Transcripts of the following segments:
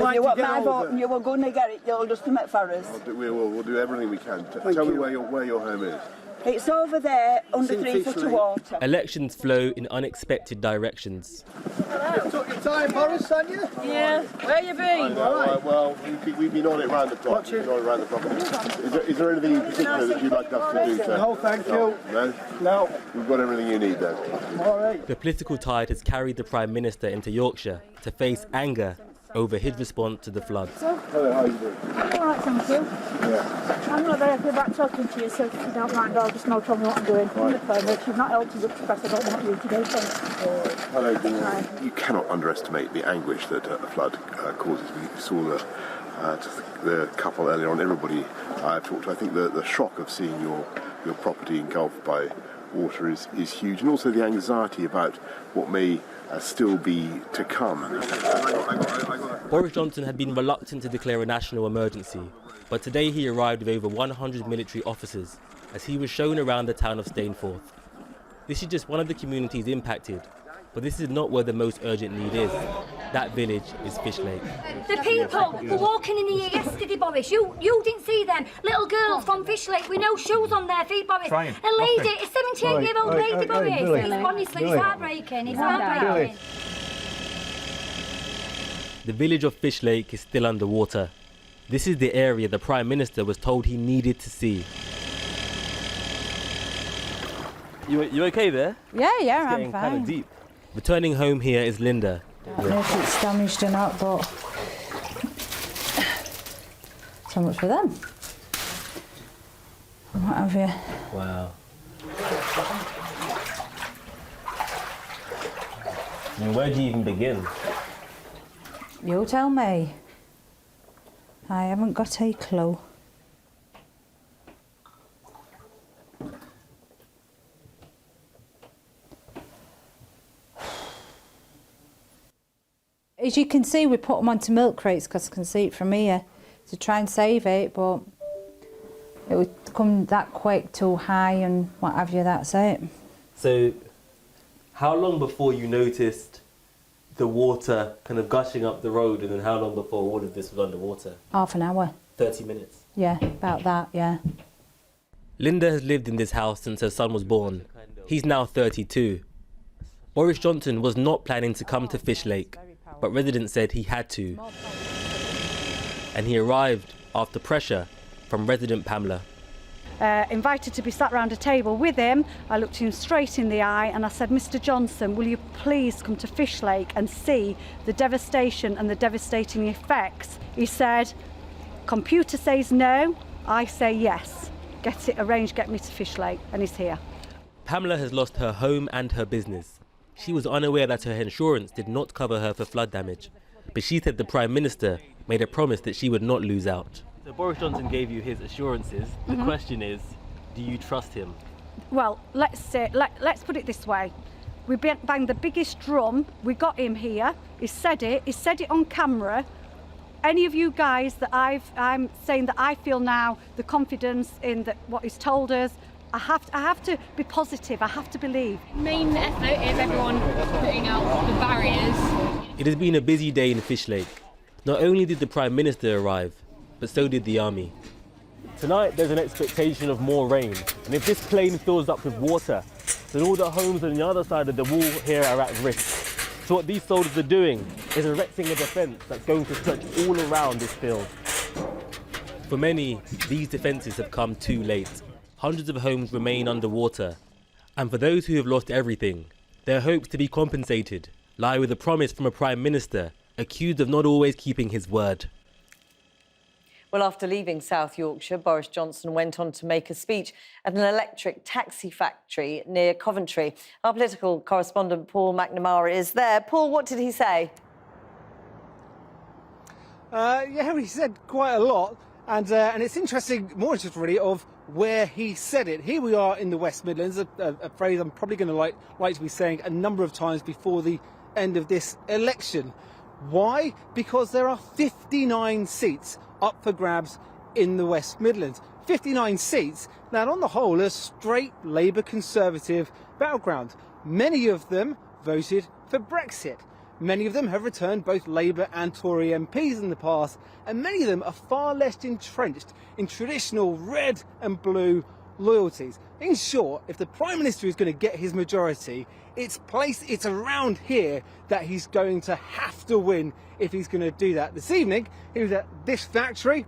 if you want my vote and you were going to get it, you'll just come for us. We'll do everything we can. Tell me where your home is. It's over there, under 3 foot of water. Elections flow in unexpected directions. You took your time, Boris, haven't you? Yeah. Where you been? Well, we've been on it round the clock. Is there anything in particular that you'd like us to do, sir? No, thank you. No? No. We've got everything you need, then. All right. The political tide has carried the Prime Minister into Yorkshire to face anger over his response to the floods. Hello, how are you doing? All right, thank you. Yeah. I'm not very happy about talking to you, so if you don't mind, I'll just know tell me what I'm doing. If you've not helped us express, I don't want you to do so. Hello, Dean. You cannot underestimate the anguish that a flood causes. We saw the couple earlier on. Everybody I've talked to, I think the shock of seeing your property engulfed by water is huge, and also the anxiety about what may still be to come. Boris Johnson had been reluctant to declare a national emergency, but today he arrived with over 100 military officers as he was shown around the town of Stainforth. This is just one of the communities impacted, but this is not where the most urgent need is. That village is Fish Lake. The people were walking in here yesterday, Boris. You didn't see them. Little girls from Fish Lake with no shoes on their feet, Boris. A lady, a 78-year-old lady, Boris. Honestly, it's heartbreaking. It's heartbreaking. The village of Fish Lake is still underwater. This is the area the Prime Minister was told he needed to see. You okay there? Yeah, I'm fine. kind of deep. Returning home here is Linda. I don't know if it's damaged or not, but so much for them. What have you? Wow. I mean, where do you even begin? You tell me. I haven't got a clue. As you can see, we put them onto milk crates because I can see it from here to try and save it, but it would come that quick, too high and what have you, that's it. So, how long before you noticed the water kind of gushing up the road, and then how long before all of this was underwater? Half an hour. 30 minutes? Yeah, about that, yeah. Linda has lived in this house since her son was born. He's now 32. Boris Johnson was not planning to come to Fish Lake, but residents said he had to. And he arrived after pressure from resident Pamela. Invited to be sat round a table with him, I looked him straight in the eye and I said, Mr. Johnson, will you please come to Fish Lake and see the devastation and the devastating effects? He said, computer says no, I say yes. Get it arranged, get me to Fish Lake, and he's here. Pamela has lost her home and her business. She was unaware that her insurance did not cover her for flood damage, but she said the Prime Minister made a promise that she would not lose out. So Boris Johnson gave you his assurances. The question is, do you trust him? Well, let's put it this way. We banged the biggest drum, we got him here, he said it on camera. Any of you guys that I'm saying that I feel now the confidence in that what he's told us, I have to be positive, I have to believe. Main effort is everyone putting out the barriers. It has been a busy day in Fish Lake. Not only did the Prime Minister arrive, but so did the army. Tonight there's an expectation of more rain, and if this plain fills up with water, then all the homes on the other side of the wall here are at risk. So what these soldiers are doing is erecting a defence that's going to stretch all around this field. For many, these defences have come too late. Hundreds of homes remain underwater. And for those who have lost everything, their hopes to be compensated lie with a promise from a Prime Minister accused of not always keeping his word. Well, after leaving South Yorkshire, Boris Johnson went on to make a speech at an electric taxi factory near Coventry. Our political correspondent, Paul McNamara, is there. Paul, what did he say? He said quite a lot, and it's interesting, more interesting really, of where he said it. Here we are in the West Midlands, a phrase I'm probably going to like to be saying a number of times before the end of this election. Why? Because there are 59 seats up for grabs in the West Midlands. 59 seats, now on the whole, a straight Labour Conservative battleground. Many of them voted for Brexit. Many of them have returned both Labour and Tory MPs in the past, and many of them are far less entrenched in traditional red and blue loyalties. In short, if the Prime Minister is going to get his majority, it's around here that he's going to have to win if he's going to do that. This evening, he was at this factory.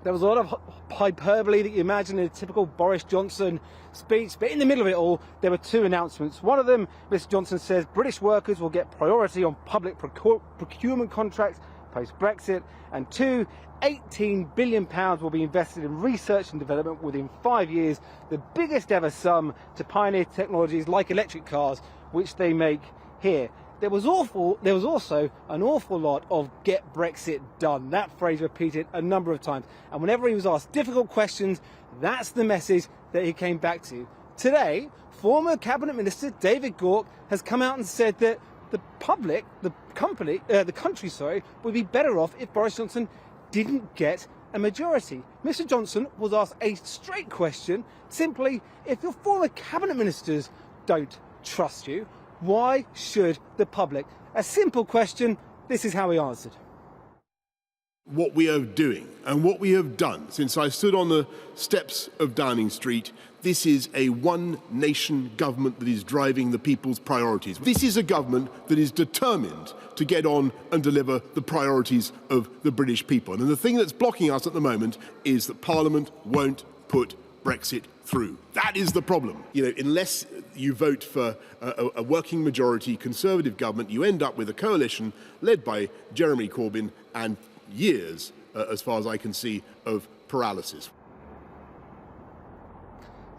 There was a lot of hyperbole that you imagine in a typical Boris Johnson speech, but in the middle of it all, there were two announcements. One of them, Mr Johnson says British workers will get priority on public procurement contracts post-Brexit, and two, £18 billion will be invested in research and development within 5 years, the biggest ever sum to pioneer technologies like electric cars, which they make here. There was also an awful lot of get Brexit done. That phrase repeated a number of times. And whenever he was asked difficult questions, that's the message that he came back to. Today, former Cabinet Minister David Gauke has come out and said that the country, would be better off if Boris Johnson didn't get a majority. Mr Johnson was asked a straight question, simply, if your former Cabinet Ministers don't trust you, why should the public? A simple question. This is how he answered. What we are doing and what we have done since I stood on the steps of Downing Street, this is a one-nation government that is driving the people's priorities. This is a government that is determined to get on and deliver the priorities of the British people. And the thing that's blocking us at the moment is that Parliament won't put Brexit through. That is the problem. Unless you vote for a working majority Conservative government, you end up with a coalition led by Jeremy Corbyn and years, as far as I can see, of paralysis.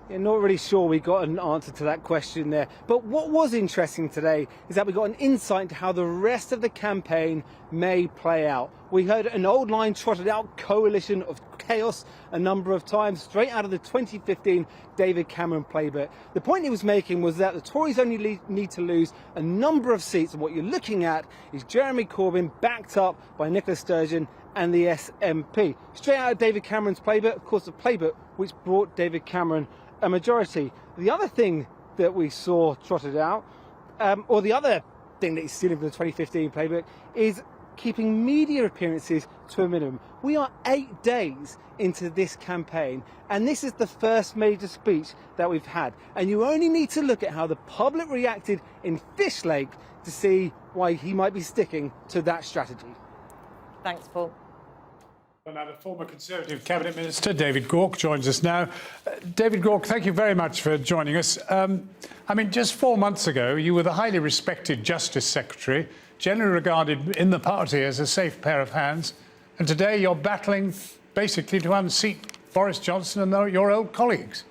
Yeah, not really sure we got an answer to that question there. But what was interesting today is that we got an insight into how the rest of the campaign may play out. We heard an old line trotted out, coalition of chaos, a number of times, straight out of the 2015 David Cameron playbook. The point he was making was that the Tories only need to lose a number of seats, and what you're looking at is Jeremy Corbyn backed up by Nicola Sturgeon and the SNP. Straight out of David Cameron's playbook, of course, the playbook which brought David Cameron a majority. The other thing that we saw trotted out, or the other thing that is stealing from the 2015 playbook, is keeping media appearances to a minimum. We are 8 days into this campaign, and this is the first major speech that we've had. And you only need to look at how the public reacted in Fishlake to see why he might be sticking to that strategy. Thanks, Paul. Now, the former Conservative Cabinet Minister, David Gauke, joins us now. David Gauke, thank you very much for joining us. Just 4 months ago, you were the highly respected Justice Secretary, generally regarded in the party as a safe pair of hands, and today you're battling basically to unseat Boris Johnson and your old colleagues.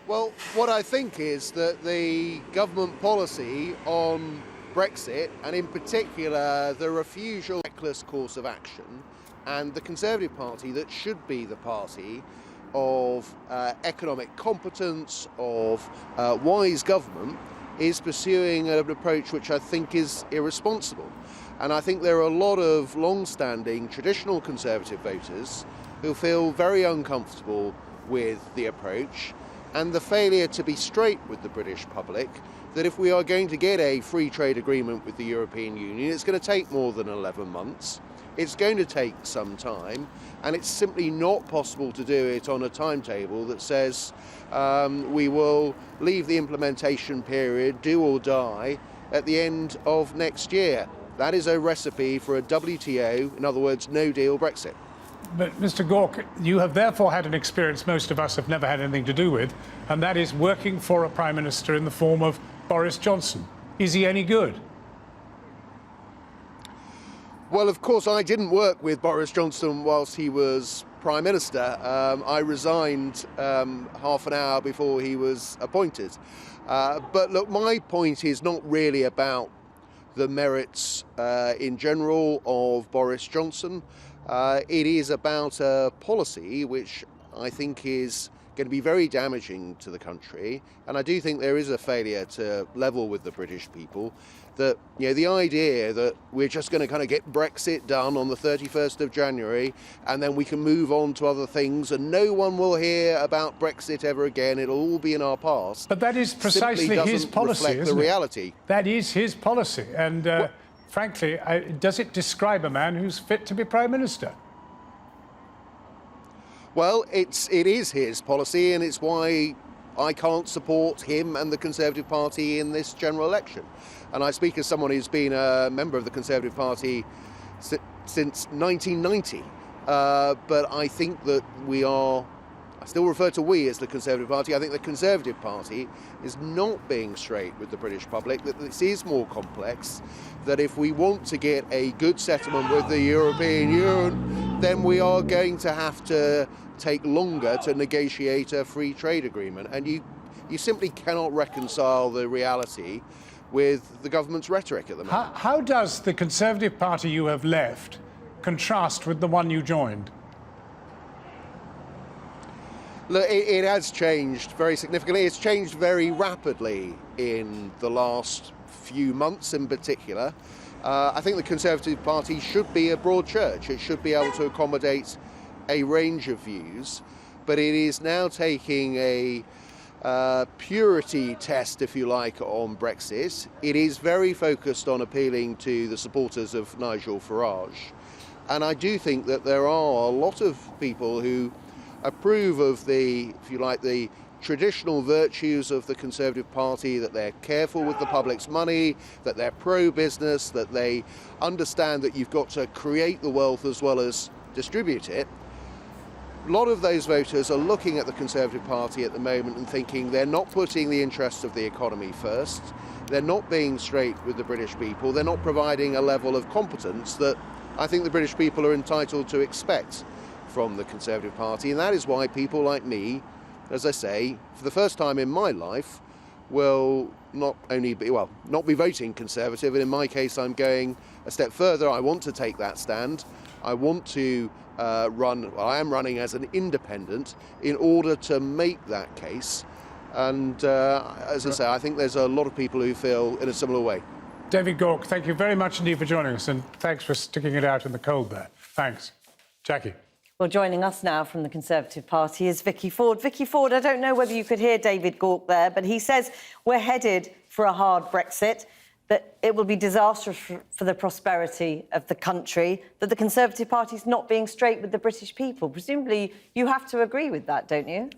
Well, what I think is that the government policy on Brexit, and in particular the refusal reckless course of action, and the Conservative Party, that should be the party of economic competence, of wise government, is pursuing an approach which I think is irresponsible. And I think there are a lot of long-standing traditional Conservative voters who feel very uncomfortable with the approach and the failure to be straight with the British public that if we are going to get a free trade agreement with the European Union, it's going to take more than 11 months. It's going to take some time, and it's simply not possible to do it on a timetable that says we will leave the implementation period, do or die, at the end of next year. That is a recipe for a WTO, in other words, no-deal Brexit. But, Mr Gauke, you have therefore had an experience most of us have never had anything to do with, and that is working for a Prime Minister in the form of Boris Johnson. Is he any good? Well, of course, I didn't work with Boris Johnson whilst he was Prime Minister. I resigned half an hour before he was appointed. But look, my point is not really about the merits in general of Boris Johnson. It is about a policy which I think is going to be very damaging to the country, and I do think there is a failure to level with the British people, that, the idea that we're just going to kind of get Brexit done on the 31st of January and then we can move on to other things and no one will hear about Brexit ever again, it'll all be in our past. But that is precisely his policy, reflect isn't the it? reality. That is his policy. And frankly, does it describe a man who's fit to be Prime Minister? Well, it is his policy, and it's why I can't support him and the Conservative Party in this general election. And I speak as someone who's been a member of the Conservative Party since 1990. But I think that I still refer to we as the Conservative Party. I think the Conservative Party is not being straight with the British public, that this is more complex, that if we want to get a good settlement with the European Union, then we are going to have to take longer to negotiate a free trade agreement. And you simply cannot reconcile the reality with the government's rhetoric at the moment. How does the Conservative Party you have left contrast with the one you joined? Look, it has changed very significantly. It's changed very rapidly in the last few months in particular. I think the Conservative Party should be a broad church. It should be able to accommodate a range of views, but it is now taking a purity test, if you like, on Brexit. It is very focused on appealing to the supporters of Nigel Farage. And I do think that there are a lot of people who approve of the, if you like, the traditional virtues of the Conservative Party, that they're careful with the public's money, that they're pro-business, that they understand that you've got to create the wealth as well as distribute it. A lot of those voters are looking at the Conservative Party at the moment and thinking they're not putting the interests of the economy first, they're not being straight with the British people, they're not providing a level of competence that I think the British people are entitled to expect from the Conservative Party. And that is why people like me, as I say, for the first time in my life, will not be voting Conservative, and in my case I'm going a step further. I want to take that stand. I want to I am running as an independent in order to make that case. And as I say, I think there's a lot of people who feel in a similar way. David Gauke, thank you very much indeed for joining us, and thanks for sticking it out in the cold there. Thanks. Jackie. Well, joining us now from the Conservative Party is Vicky Ford. Vicky Ford, I don't know whether you could hear David Gauke there, but he says we're headed for a hard Brexit, that it will be disastrous for the prosperity of the country, that the Conservative Party is not being straight with the British people. Presumably, you have to agree with that, don't you?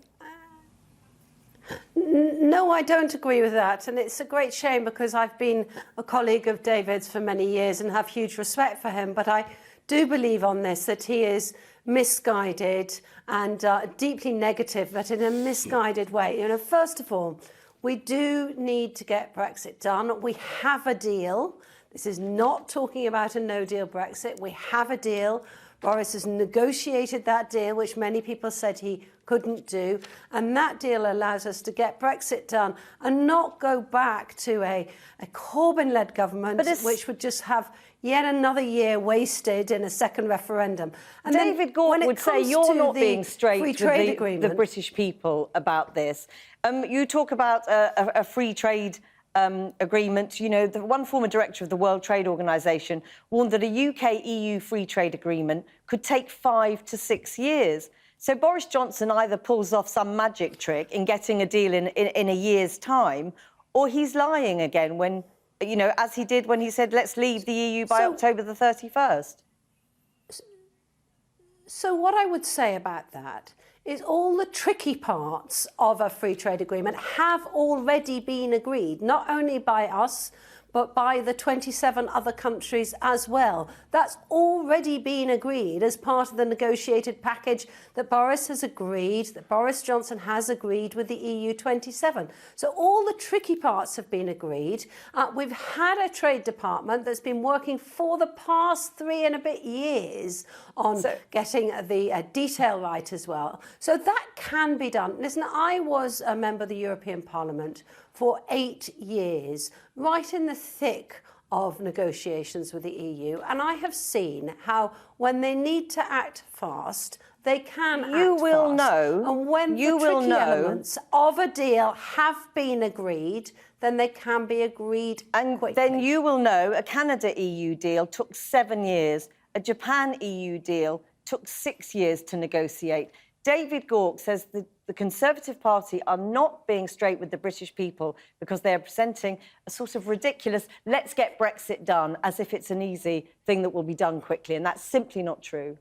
No, I don't agree with that. And it's a great shame because I've been a colleague of David's for many years and have huge respect for him. But I do believe on this that he is misguided and deeply negative, but in a misguided way. First of all, we do need to get Brexit done. We have a deal. This is not talking about a no-deal Brexit. We have a deal. Boris has negotiated that deal, which many people said he couldn't do. And that deal allows us to get Brexit done and not go back to a Corbyn-led government, which would just have yet another year wasted in a second referendum. And David Gauke would say you're not being straight with the British people about this. You talk about a free trade agreement. The one former director of the World Trade Organization warned that a UK-EU free trade agreement could take 5 to 6 years. So Boris Johnson either pulls off some magic trick in getting a deal in a year's time, or he's lying again when, as he did when he said, let's leave the EU by October the 31st. So what I would say about that is all the tricky parts of a free trade agreement have already been agreed, not only by us, but by the 27 other countries as well. That's already been agreed as part of the negotiated package that Boris has agreed, that Boris Johnson has agreed with the EU 27. So all the tricky parts have been agreed. We've had a Trade Department that's been working for the past 3 and a bit years on getting the detail right as well. So that can be done. Listen, I was a member of the European Parliament for 8 years, right in the thick of negotiations with the EU, and I have seen how when they need to act fast, they can act fast. You will know. And when the tricky elements of a deal have been agreed, then they can be agreed quickly. Then you will know a Canada-EU deal took 7 years. A Japan-EU deal took 6 years to negotiate. David Gauke says the Conservative Party are not being straight with the British people because they are presenting a sort of ridiculous, let's get Brexit done, as if it's an easy thing that will be done quickly, and that's simply not true.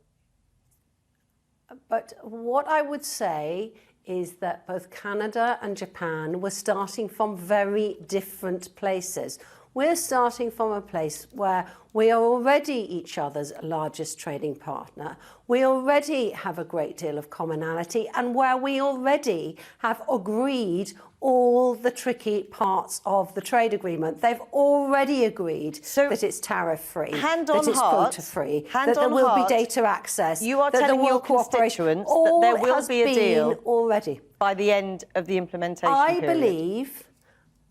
But what I would say is that both Canada and Japan were starting from very different places. We're starting from a place where we are already each other's largest trading partner. We already have a great deal of commonality, and where we already have agreed all the tricky parts of the trade agreement. They've already agreed that it's tariff-free, hand on that it's heart, quota-free, hand that there on will heart, be data access, you are that there telling will your cooperation. constituents that there will be a deal already by the end of the implementation period.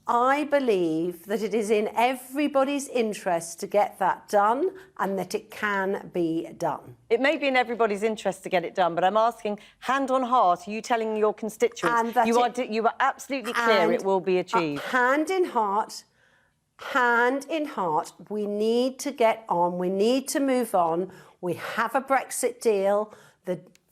I believe that it is in everybody's interest to get that done, and that it can be done. It may be in everybody's interest to get it done, but I'm asking, hand on heart, are you telling your constituents you are absolutely clear it will be achieved? Hand in heart, we need to get on. We need to move on. We have a Brexit deal.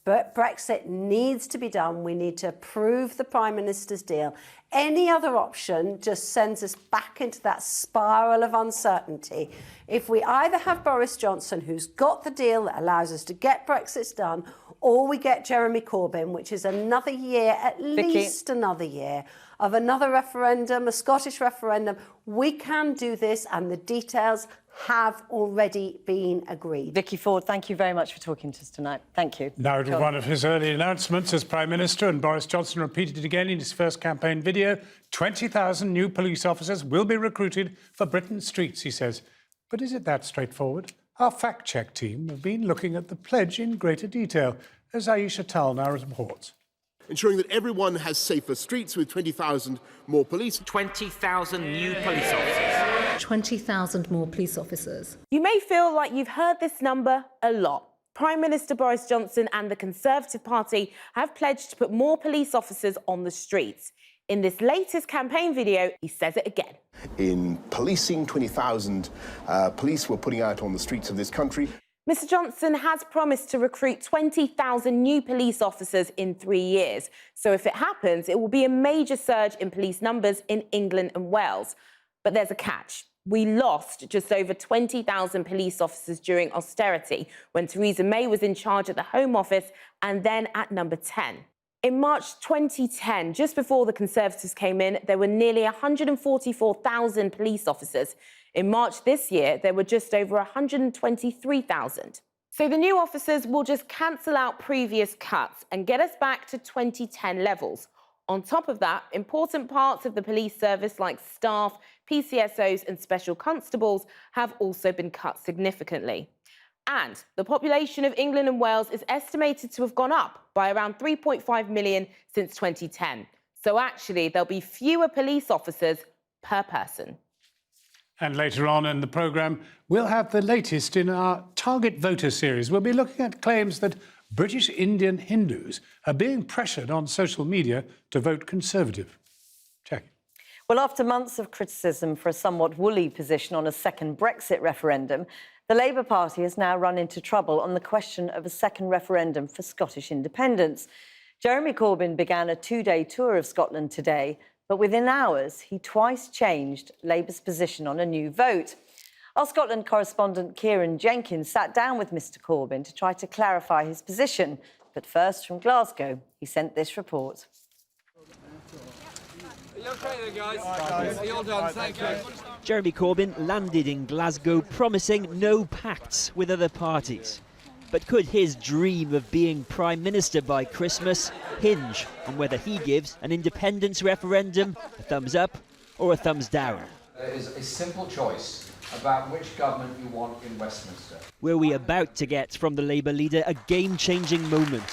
But Brexit needs to be done. We need to approve the Prime Minister's deal. Any other option just sends us back into that spiral of uncertainty. If we either have Boris Johnson, who's got the deal that allows us to get Brexit done, or we get Jeremy Corbyn, which is another year, at least another year, of another referendum, a Scottish referendum, we can do this, and the details have already been agreed. Vicky Ford, thank you very much for talking to us tonight. Thank you. Now, it was one of his early announcements as Prime Minister, and Boris Johnson repeated it again in his first campaign video. 20,000 new police officers will be recruited for Britain's streets, he says. But is it that straightforward? Our fact-check team have been looking at the pledge in greater detail, as Aisha Tal now reports. Ensuring that everyone has safer streets with 20,000 more police. 20,000 new police officers. 20,000 more police officers. You may feel like you've heard this number a lot. Prime Minister Boris Johnson and the Conservative Party have pledged to put more police officers on the streets. In this latest campaign video, he says it again. In policing, 20,000 police were putting out on the streets of this country. Mr Johnson has promised to recruit 20,000 new police officers in 3 years. So if it happens, it will be a major surge in police numbers in England and Wales. But there's a catch. We lost just over 20,000 police officers during austerity when Theresa May was in charge at the Home Office and then at number 10. In March 2010, just before the Conservatives came in, there were nearly 144,000 police officers. In March this year, there were just over 123,000. So the new officers will just cancel out previous cuts and get us back to 2010 levels. On top of that, important parts of the police service like staff, PCSOs and special constables have also been cut significantly. And the population of England and Wales is estimated to have gone up by around 3.5 million since 2010. So actually, there'll be fewer police officers per person. And later on in the programme, we'll have the latest in our Target Voter series. We'll be looking at claims that British Indian Hindus are being pressured on social media to vote Conservative. Check. Well, after months of criticism for a somewhat woolly position on a second Brexit referendum, the Labour Party has now run into trouble on the question of a second referendum for Scottish independence. Jeremy Corbyn began a 2-day tour of Scotland today, but within hours, he twice changed Labour's position on a new vote. Our Scotland correspondent Kieran Jenkins sat down with Mr Corbyn to try to clarify his position. But first, from Glasgow, he sent this report. Are you okay there, guys? Are you all done? Thank you. Jeremy Corbyn landed in Glasgow promising no pacts with other parties. But could his dream of being Prime Minister by Christmas hinge on whether he gives an independence referendum a thumbs up or a thumbs down? There is a simple choice about which government you want in Westminster. Were we about to get from the Labour leader a game-changing moment?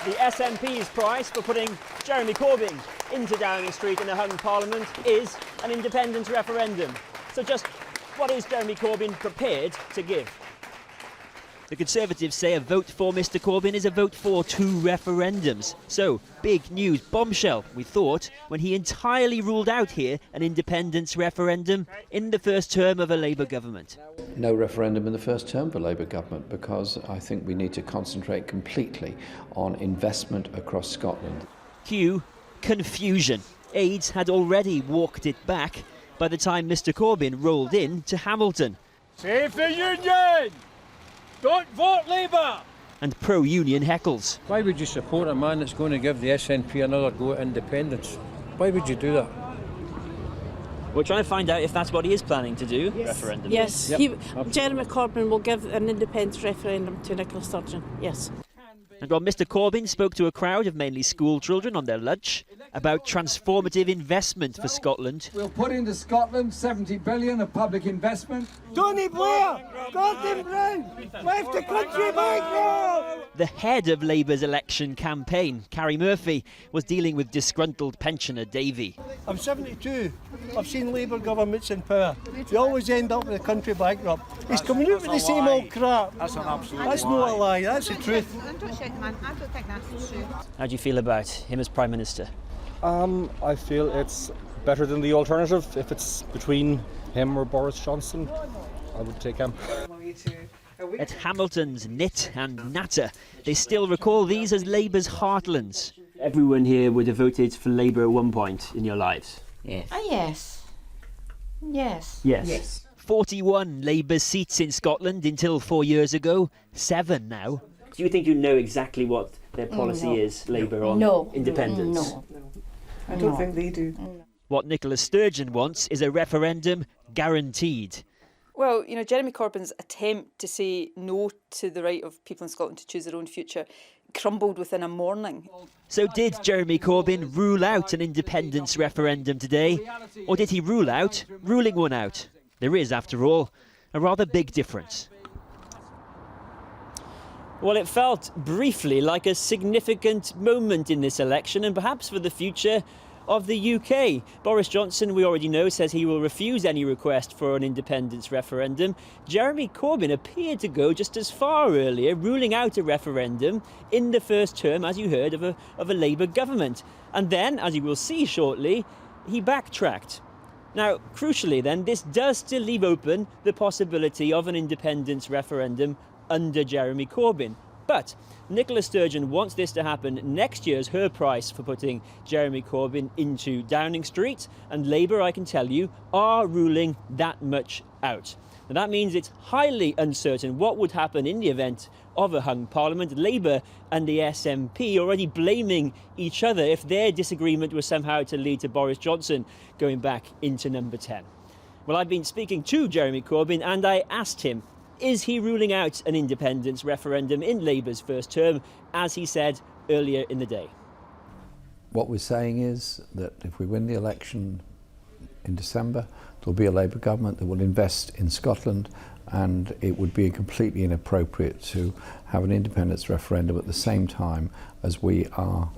The SNP's price for putting Jeremy Corbyn into Downing Street in the Home Parliament is an independence referendum. So just what is Jeremy Corbyn prepared to give? The Conservatives say a vote for Mr Corbyn is a vote for 2 referendums. So, big news, bombshell, we thought, when he entirely ruled out here an independence referendum in the first term of a Labour government. No referendum in the first term of a Labour government, because I think we need to concentrate completely on investment across Scotland. Cue confusion. Aides had already walked it back by the time Mr Corbyn rolled in to Hamilton. Save the union! Don't vote Labour! And pro-union heckles. Why would you support a man that's going to give the SNP another go at independence? Why would you do that? We're trying to find out if that's what he is planning to do, referendum. Yes, Jeremy Corbyn will give an independence referendum to Nicola Sturgeon, yes. And while Mr Corbyn spoke to a crowd of mainly school children on their lunch about transformative investment for Scotland. We'll put into Scotland 70 billion of public investment. Tony Blair! Gordon Brown! Left the country bankrupt! The head of Labour's election campaign, Carrie Murphy, was dealing with disgruntled pensioner Davy. I'm 72. I've seen Labour governments in power. They always end up with the country bankrupt. He's coming out with the same old crap. That's an absolute lie. That's not a lie, that's the truth. I don't think that's true. How do you feel about him as Prime Minister? I feel it's better than the alternative. If it's between him or Boris Johnson, I would take him. At Hamilton's Knit and Natter, they still recall these as Labour's heartlands. Everyone here would have voted for Labour at one point in your lives. Yes. Yes. Yes. Yes. 41 Labour seats in Scotland until 4 years ago, 7 now. Do you think you know exactly what their policy is, Labour, on independence? No. I don't think they do. What Nicola Sturgeon wants is a referendum guaranteed. Well, you know, Jeremy Corbyn's attempt to say no to the right of people in Scotland to choose their own future crumbled within a morning. So did Jeremy Corbyn rule out an independence referendum today? Or did he rule out ruling one out? There is, after all, a rather big difference. Well, it felt briefly like a significant moment in this election and perhaps for the future of the UK. Boris Johnson, we already know, says he will refuse any request for an independence referendum. Jeremy Corbyn appeared to go just as far earlier, ruling out a referendum in the first term, as you heard, of a Labour government. And then, as you will see shortly, he backtracked. Now, crucially then, this does still leave open the possibility of an independence referendum under Jeremy Corbyn. But Nicola Sturgeon wants this to happen next year as her price for putting Jeremy Corbyn into Downing Street, and Labour, I can tell you, are ruling that much out. Now, that means it's highly uncertain what would happen in the event of a hung parliament. Labour and the SNP already blaming each other if their disagreement was somehow to lead to Boris Johnson going back into number 10. Well, I've been speaking to Jeremy Corbyn and I asked him, is he ruling out an independence referendum in Labour's first term, as he said earlier in the day? What we're saying is that if we win the election in December, there'll be a Labour government that will invest in Scotland, and it would be completely inappropriate to have an independence referendum at the same time as we are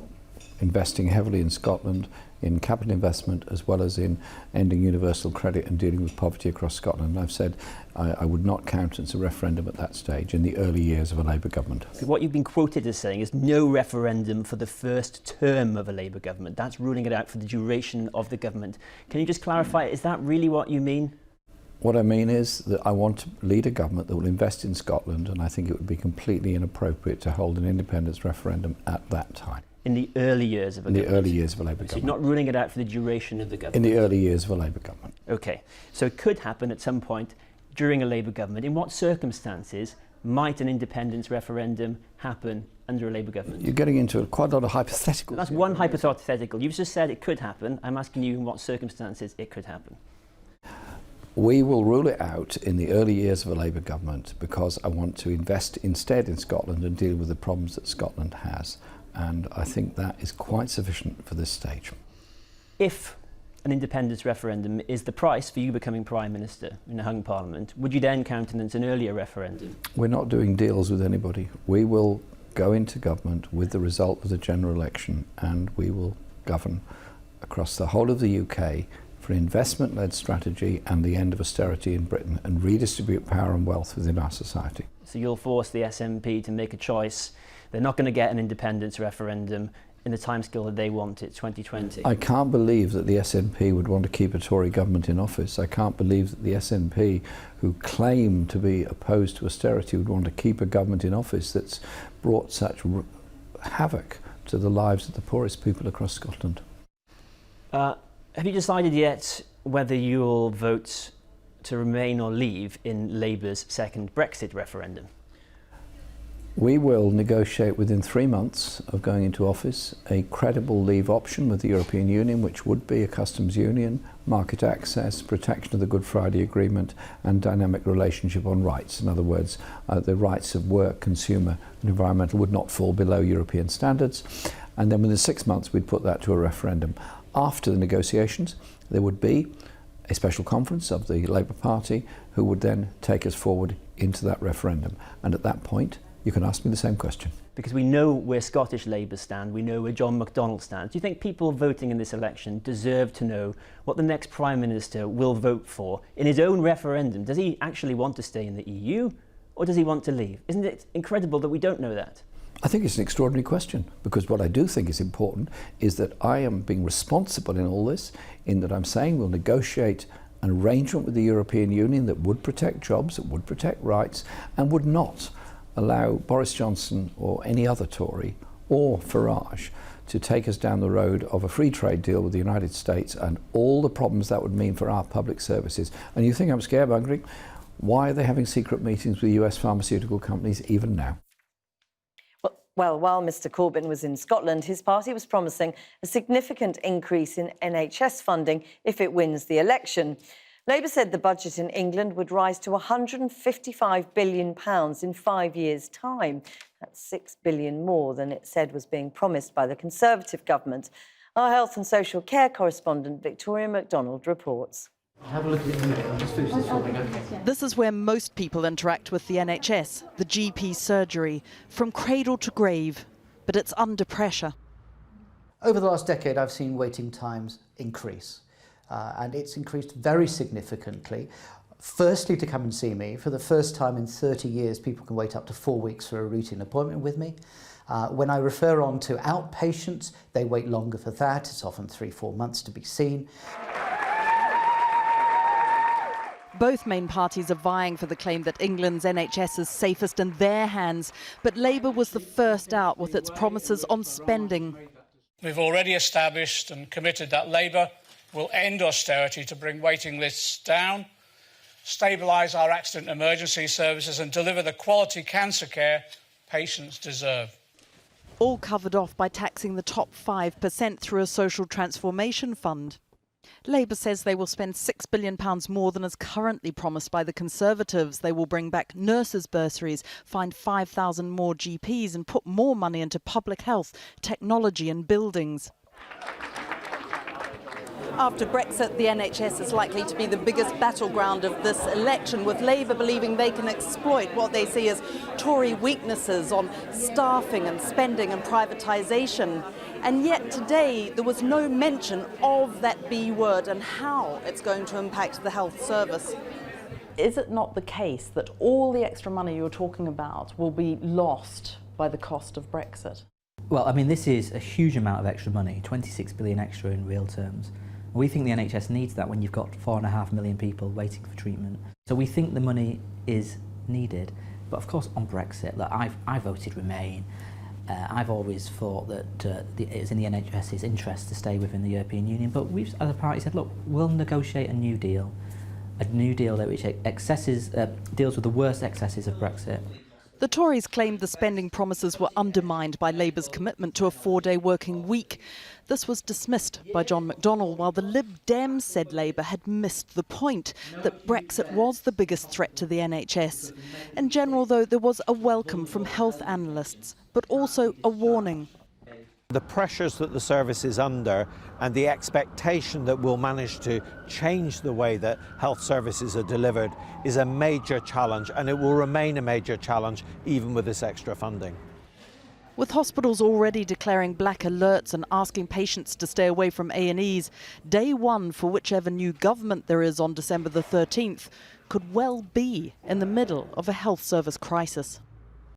investing heavily in Scotland in capital investment as well as in ending universal credit and dealing with poverty across Scotland. And I've said I would not countenance a referendum at that stage in the early years of a Labour government. What you've been quoted as saying is no referendum for the first term of a Labour government. That's ruling it out for the duration of the government. Can you just clarify, is that really what you mean? What I mean is that I want to lead a government that will invest in Scotland, and I think it would be completely inappropriate to hold an independence referendum at that time. In the early years of a government? In the early years of a Labour government. So you're not ruling it out for the duration of the government? In the early years of a Labour government. OK. So it could happen at some point during a Labour government. In what circumstances might an independence referendum happen under a Labour government? You're getting into quite a lot of hypotheticals. That's one hypothetical. You've just said it could happen. I'm asking you in what circumstances it could happen. We will rule it out in the early years of a Labour government because I want to invest instead in Scotland and deal with the problems that Scotland has. And I think that is quite sufficient for this stage. If an independence referendum is the price for you becoming Prime Minister in a hung Parliament, would you then countenance an earlier referendum? We're not doing deals with anybody. We will go into government with the result of the general election and we will govern across the whole of the UK for an investment-led strategy and the end of austerity in Britain and redistribute power and wealth within our society. So you'll force the SNP to make a choice. They're not going to get an independence referendum in the timescale that they want it, 2020. I can't believe that the SNP would want to keep a Tory government in office. I can't believe that the SNP, who claim to be opposed to austerity, would want to keep a government in office that's brought such havoc to the lives of the poorest people across Scotland. Have you decided yet whether you'll vote to remain or leave in Labour's second Brexit referendum? We will negotiate within 3 months of going into office a credible leave option with the European Union, which would be a customs union, market access, protection of the Good Friday Agreement and dynamic relationship on rights. In other words, the rights of work, consumer and environmental would not fall below European standards. And then within 6 months we'd put that to a referendum. After the negotiations there would be a special conference of the Labour Party who would then take us forward into that referendum. And at that point you can ask me the same question. Because we know where Scottish Labour stand, we know where John McDonnell stands. Do you think people voting in this election deserve to know what the next Prime Minister will vote for in his own referendum? Does he actually want to stay in the EU or does he want to leave? Isn't it incredible that we don't know that? I think it's an extraordinary question, because what I do think is important is that I am being responsible in all this, in that I'm saying we'll negotiate an arrangement with the European Union that would protect jobs, that would protect rights, and would not allow Boris Johnson or any other Tory or Farage to take us down the road of a free trade deal with the United States and all the problems that would mean for our public services. And you think I'm scaremongering? Why are they having secret meetings with US pharmaceutical companies even now? Well, while Mr Corbyn was in Scotland, his party was promising a significant increase in NHS funding if it wins the election. Labour said the budget in England would rise to £155 billion in 5 years' time. That's £6 billion more than it said was being promised by the Conservative government. Our health and social care correspondent Victoria MacDonald reports. Have a look at it. Just finish this for me. This is where most people interact with the NHS, the GP surgery, from cradle to grave, but it's under pressure. Over the last decade, I've seen waiting times increase, and it's increased very significantly. Firstly, to come and see me. For the first time in 30 years, people can wait up to 4 weeks for a routine appointment with me. When I refer on to outpatients, they wait longer for that. It's often 3-4 months to be seen. Both main parties are vying for the claim that England's NHS is safest in their hands, but Labour was the first out with its promises on spending. We've already established and committed that Labour will end austerity to bring waiting lists down, stabilise our accident and emergency services and deliver the quality cancer care patients deserve. All covered off by taxing the top 5% through a social transformation fund. Labour says they will spend £6 billion more than is currently promised by the Conservatives. They will bring back nurses' bursaries, find 5,000 more GPs and put more money into public health, technology and buildings. After Brexit, the NHS is likely to be the biggest battleground of this election, with Labour believing they can exploit what they see as Tory weaknesses on staffing and spending and privatisation. And yet today there was no mention of that B word and how it's going to impact the health service. Is it not the case that all the extra money you're talking about will be lost by the cost of Brexit? Well, I mean, this is a huge amount of extra money, 26 billion extra in real terms. We think the NHS needs that when you've got 4.5 million people waiting for treatment. So we think the money is needed. But of course on Brexit, look, I voted Remain. I've always thought that it's in the NHS's interest to stay within the European Union, but we've, as a party, said, look, we'll negotiate a new deal that which deals with the worst excesses of Brexit. The Tories claimed the spending promises were undermined by Labour's commitment to a 4-day working week. This was dismissed by John McDonnell, while the Lib Dems said Labour had missed the point, that Brexit was the biggest threat to the NHS. In general, though, there was a welcome from health analysts, but also a warning. The pressures that the service is under and the expectation that we'll manage to change the way that health services are delivered is a major challenge, and it will remain a major challenge even with this extra funding. With hospitals already declaring black alerts and asking patients to stay away from A&Es, day one for whichever new government there is on December the 13th could well be in the middle of a health service crisis.